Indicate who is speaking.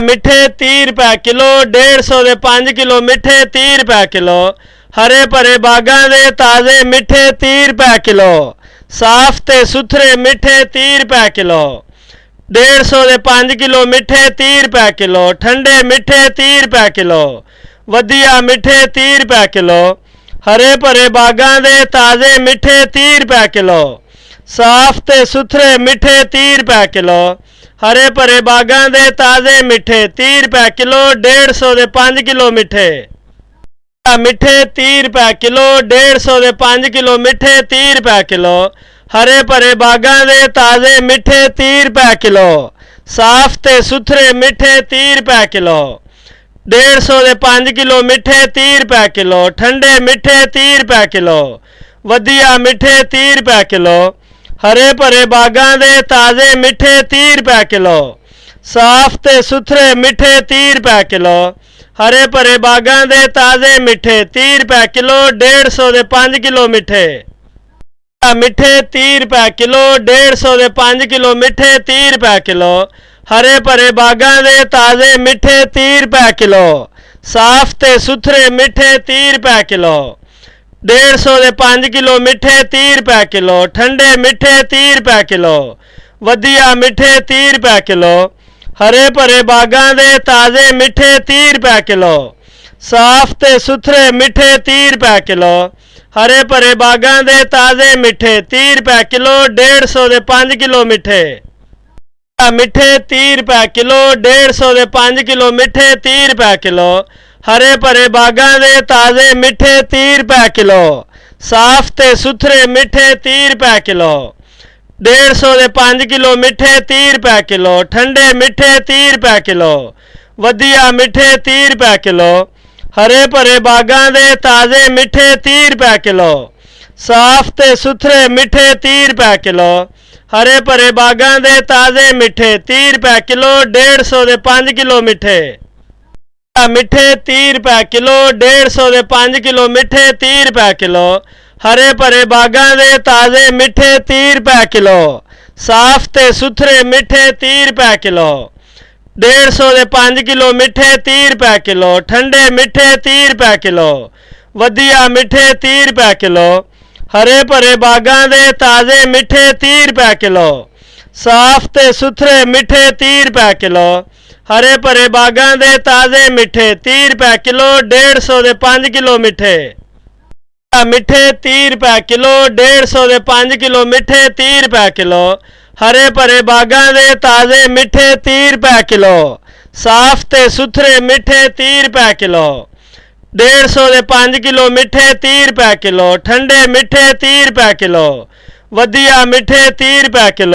Speaker 1: मिठे 30 रुपए किलो। 150 दे 5 किलो मिठे 30 रुपए किलो। हरे भरे बागां दे ताज़े मिठे 30 रुपए किलो। साफ ते सुथरे मिठे 30 रुपए किलो। 150 दे 5 किलो मिठे 30 रुपए किलो। ठंडे मिठे 30 रुपए किलो। वधिया मिठे 30 रुपए किलो। हरे भरे बागां दे ताज़े मिठे 30 रुपए किलो। साफ ते सुथरे मिठे 30 रुपए किलो। हरे भरे बागां दे ताज़े मिठे 30 रुपए किलो। 150 दे 5 किलो मिठे। मिठे 30 रुपए किलो। 150 दे 5 किलो मिठे 30 रुपए किलो। हरे भरे बागां दे ताज़े मिठे 30 रुपए किलो। साफ ते सुथरे मिठे 30 रुपए किलो। 150 दे 5 किलो मिठे 30 रुपए किलो। ठंडे मिठे 30 रुपए किलो। वधिया मिठे 30 रुपए किलो। हरे भरे बागां दे ताज़े मिठे 30 रुपए किलो। साफ ते सुथरे मिठे 30 रुपए किलो। हरे भरे बागां दे ताज़े मिठे 30 रुपए किलो। 150 दे 5 किलो मिठे। मिठे 30 रुपए किलो। 150 दे 5 किलो मिठे 30 रुपए किलो। हरे भरे बागां दे ताज़े मिठे 30 रुपए किलो। साफ ते सुथरे मिठे 30 रुपए किलो। 150 दे 5 किलो मिठे 30 रुपए किलो। ठंडे मिठे 30 रुपए किलो। वधिया मिठे 30 रुपए किलो। हरे भरे बागां दे ताज़े मिठे 30 रुपए किलो। साफ ते सुथरे मिठे 30 रुपए किलो। हरे भरे बागां दे ताज़े मिठे 30 रुपए किलो। 150 दे 5 किलो मिठे। मिठे 30 रुपए किलो। 150 दे 5 किलो मिठे 30 रुपए किलो। हरे भरे बागां दे ताज़े मिठे 30 रुपए किलो। साफ ते सुथरे मिठे 30 रुपए किलो। 150 दे 5 किलो मिठे 30 रुपए किलो। ठंडे मिठे 30 रुपए किलो। वधिया मिठे 30 रुपए किलो। हरे भरे बागां दे ताज़े मिठे 30 रुपए किलो। साफ ते सुथरे मिठे 30 रुपए किलो। हरे भरे बागां दे ताज़े मिठे 30 रुपए किलो। 150 दे 5 किलो मिठे। मिठे 30 रुपए किलो। 150 दे 5 किलो मिठे 30 रुपए किलो। हरे भरे बागां दे ताज़े मिठे 30 रुपए किलो। साफ ते सुथरे मिठे 30 रुपए किलो। 150 दे 5 किलो मिठे 30 रुपए किलो। ठंडे मिठे 30 रुपए किलो। वधिया मिठे 30 रुपए किलो। हरे भरे बागां दे ताज़े मिठे 30 रुपए किलो। साफ ते सुथरे मिठे 30 रुपए किलो। हरे भरे बागां दे ताज़े मिठे 30 रुपए किलो। 150 दे 5 किलो मिठे। मिठे 30 रुपए किलो। 150 दे 5 किलो मिठे 30 रुपए किलो। हरे भरे बागां दे ताज़े मिठे 30 रुपए किलो। साफ ते सुथरे मिठे 30 रुपए किलो। 150 दे 5 किलो मिठे 30 रुपए किलो। ठंडे मिठे 30 रुपए किलो। वधिया मिठे 30 रुपए किलो।